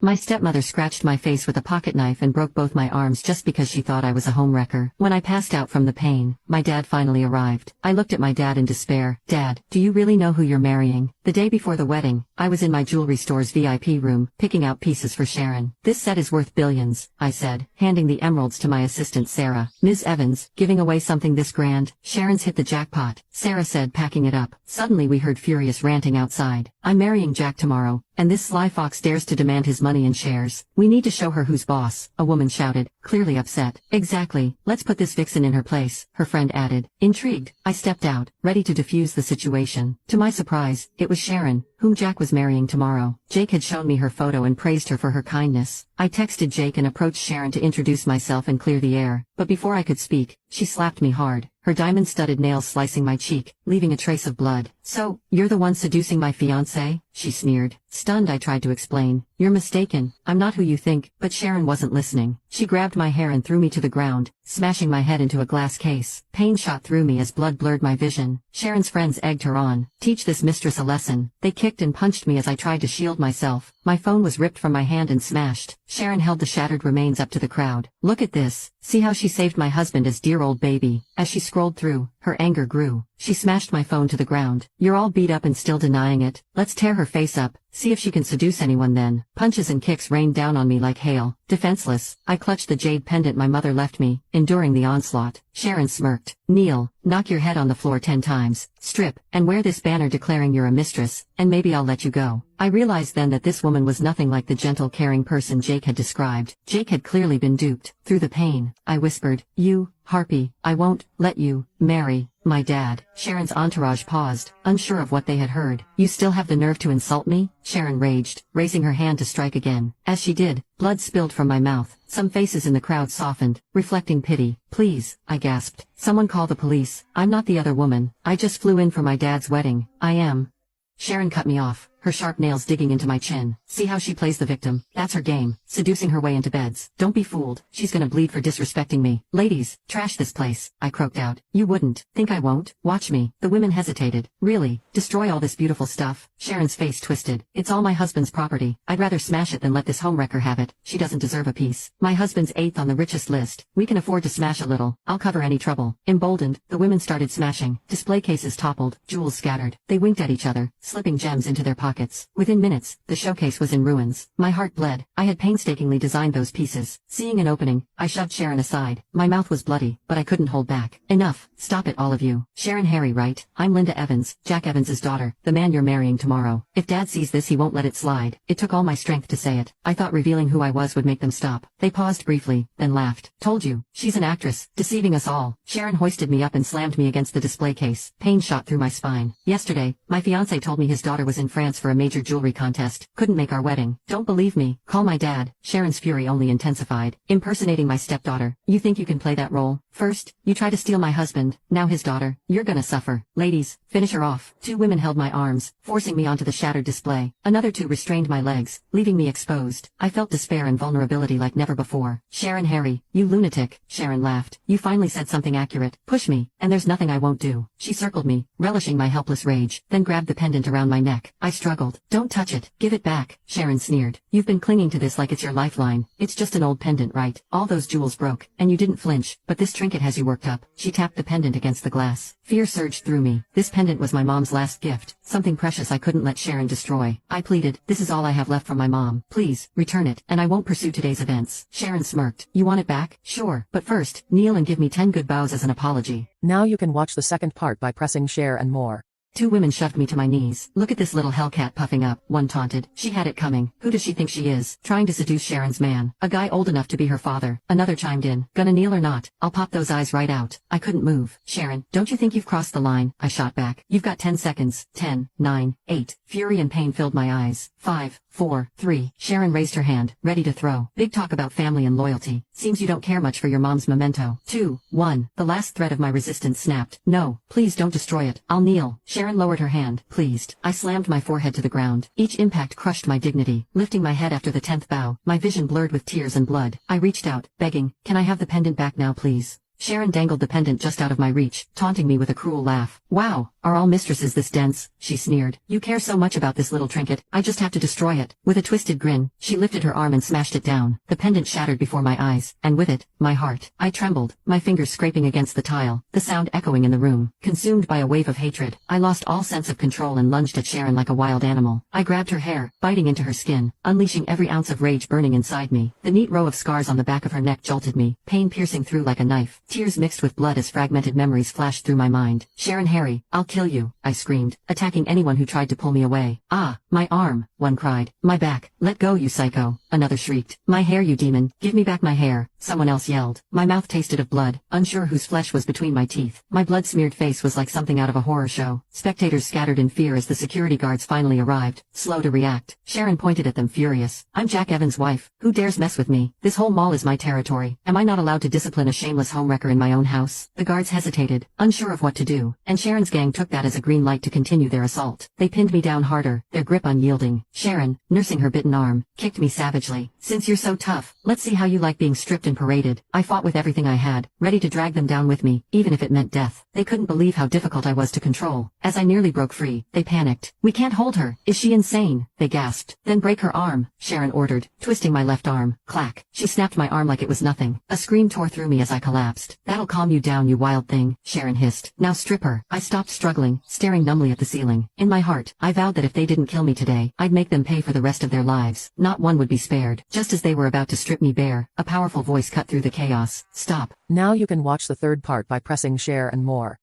My stepmother scratched my face with a pocket knife and broke both my arms just because she thought I was a homewrecker. When I passed out from the pain, my dad finally arrived. I looked at my dad in despair. Dad, do you really know who you're marrying? The day before the wedding, I was in my jewelry store's VIP room, picking out pieces for Sharon. This set is worth billions, I said, handing the emeralds to my assistant Sarah. Ms. Evans, giving away something this grand? Sharon's hit the jackpot, Sarah said, packing it up. Suddenly we heard furious ranting outside. I'm marrying Jack tomorrow, and this sly fox dares to demand his money and shares. We need to show her who's boss, a woman shouted, clearly upset. Exactly, let's put this vixen in her place, her friend added. Intrigued, I stepped out, ready to defuse the situation. To my surprise, it was Sharon, whom Jack was marrying tomorrow. Jake had shown me her photo and praised her for her kindness. I texted Jake and approached Sharon to introduce myself and clear the air, but before I could speak, she slapped me hard, her diamond-studded nails slicing my cheek, leaving a trace of blood. So, you're the one seducing my fiancé? She sneered. Stunned, I tried to explain. You're mistaken, I'm not who you think, but Sharon wasn't listening. She grabbed my hair and threw me to the ground, smashing my head into a glass case. Pain shot through me as blood blurred my vision. Sharon's friends egged her on. Teach this mistress a lesson. They kicked and punched me as I tried to shield myself. My phone was ripped from my hand and smashed. Sharon held the shattered remains up to the crowd. Look at this. See how she saved my husband as dear old baby. As she scrolled through, her anger grew. She smashed my phone to the ground. You're all beat up and still denying it. Let's tear her face up. See if she can seduce anyone then. Punches and kicks rained down on me like hail. Defenseless, I clutched the jade pendant my mother left me, enduring the onslaught. Sharon smirked. Kneel, knock your head on the floor 10 times, strip, and wear this banner declaring you're a mistress, and maybe I'll let you go. I realized then that this woman was nothing like the gentle, caring person Jake had described. Jake had clearly been duped. Through the pain, I whispered, you, Harpy, I won't let you marry my dad. Sharon's entourage paused, unsure of what they had heard. You still have the nerve to insult me? Sharon raged, raising her hand to strike again. As she did, blood spilled from my mouth. Some faces in the crowd softened, reflecting pity. Please, I gasped. Someone call the police. I'm not the other woman. I just flew in for my dad's wedding. I am. Sharon cut me off, her sharp nails digging into my chin. See how she plays the victim? That's her game, seducing her way into beds. Don't be fooled, she's gonna bleed for disrespecting me. Ladies, trash this place, I croaked out. You wouldn't. Think I won't? Watch me. The women hesitated. Really? Destroy all this beautiful stuff? Sharon's face twisted. It's all my husband's property. I'd rather smash it than let this homewrecker have it. She doesn't deserve a piece. My husband's 8th on the richest list. We can afford to smash a little. I'll cover any trouble. Emboldened, the women started smashing. Display cases toppled, jewels scattered. They winked at each other, slipping gems into their pockets. Within minutes, the showcase was in ruins. My heart bled. I had painstakingly designed those pieces. Seeing an opening, I shoved Sharon aside. My mouth was bloody, but I couldn't hold back. Enough. Stop it, all of you. Sharon Harry, right? I'm Linda Evans, Jack Evans's daughter, the man you're marrying tomorrow. If Dad sees this, he won't let it slide. It took all my strength to say it. I thought revealing who I was would make them stop. They paused briefly, then laughed. Told you. She's an actress, deceiving us all. Sharon hoisted me up and slammed me against the display case. Pain shot through my spine. Yesterday, my fiancé told me his daughter was in France for a major jewelry contest. Couldn't make our wedding. Don't believe me? Call my dad. Sharon's fury only intensified. Impersonating my stepdaughter. You think you can play that role? First, you try to steal my husband, now his daughter. You're gonna suffer. Ladies, finish her off. 2 women held my arms, forcing me onto the shattered display. Another 2 restrained my legs, leaving me exposed. I felt despair and vulnerability like never before. Sharon Harry, you lunatic. Sharon laughed. You finally said something accurate. Push me, and there's nothing I won't do. She circled me, relishing my helpless rage, then grabbed the pendant around my neck. I struggled. Don't touch it. Give it back. Sharon sneered. You've been clinging to this like it's your lifeline. It's just an old pendant, right? All those jewels broke, and you didn't flinch, but this trinket has you worked up. She tapped the pendant against the glass. Fear surged through me. This pendant was my mom's last gift, something precious I couldn't let Sharon destroy. I pleaded, this is all I have left from my mom. Please, return it, and I won't pursue today's events. Sharon smirked. You want it back? Sure, but first, kneel and give me 10 good bows as an apology. Now you can watch the second part by pressing share and more. 2 women shoved me to my knees. Look at this little hellcat puffing up, one taunted. She had it coming. Who does she think she is? Trying to seduce Sharon's man. A guy old enough to be her father. Another chimed in. Gonna kneel or not? I'll pop those eyes right out. I couldn't move. Sharon, don't you think you've crossed the line? I shot back. You've got 10 seconds. 10, 9, 8. Fury and pain filled my eyes. 5, 4, 3. Sharon raised her hand, ready to throw. Big talk about family and loyalty. Seems you don't care much for your mom's memento. 2, 1. The last thread of my resistance snapped. No, please don't destroy it. I'll kneel. Sharon lowered her hand, pleased. I slammed my forehead to the ground. Each impact crushed my dignity. Lifting my head after the 10th bow, my vision blurred with tears and blood. I reached out, begging, can I have the pendant back now please? Sharon dangled the pendant just out of my reach, taunting me with a cruel laugh. Wow, are all mistresses this dense? She sneered. You care so much about this little trinket, I just have to destroy it. With a twisted grin, she lifted her arm and smashed it down. The pendant shattered before my eyes, and with it, my heart. I trembled, my fingers scraping against the tile, the sound echoing in the room. Consumed by a wave of hatred, I lost all sense of control and lunged at Sharon like a wild animal. I grabbed her hair, biting into her skin, unleashing every ounce of rage burning inside me. The neat row of scars on the back of her neck jolted me, pain piercing through like a knife. Tears mixed with blood as fragmented memories flashed through my mind. Sharon, Harry, I'll kill you, I screamed, attacking anyone who tried to pull me away. Ah, my arm, one cried. My back, let go you psycho, another shrieked. My hair you demon, give me back my hair, someone else yelled. My mouth tasted of blood, unsure whose flesh was between my teeth. My blood-smeared face was like something out of a horror show. Spectators scattered in fear as the security guards finally arrived, slow to react. Sharon pointed at them furious. I'm Jack Evans' wife. Who dares mess with me? This whole mall is my territory. Am I not allowed to discipline a shameless homewrecker in my own house? The guards hesitated, unsure of what to do, and Sharon's gang took that as a green light to continue their assault. They pinned me down harder, their grip unyielding. Sharon, nursing her bitten arm, kicked me savagely. Since you're so tough, let's see how you like being stripped and paraded. I fought with everything I had, ready to drag them down with me, even if it meant death. They couldn't believe how difficult I was to control. As I nearly broke free, they panicked. We can't hold her. Is she insane? They gasped. Then break her arm, Sharon ordered, twisting my left arm. Clack. She snapped my arm like it was nothing. A scream tore through me as I collapsed. That'll calm you down, you wild thing, Sharon hissed. Now strip her. I stopped struggling, staring numbly at the ceiling. In my heart, I vowed that if they didn't kill me today, I'd make them pay for the rest of their lives. Not one would be spared. Just as they were about to strip me bare, a powerful voice cut through the chaos. Stop. Now you can watch the third part by pressing share and more.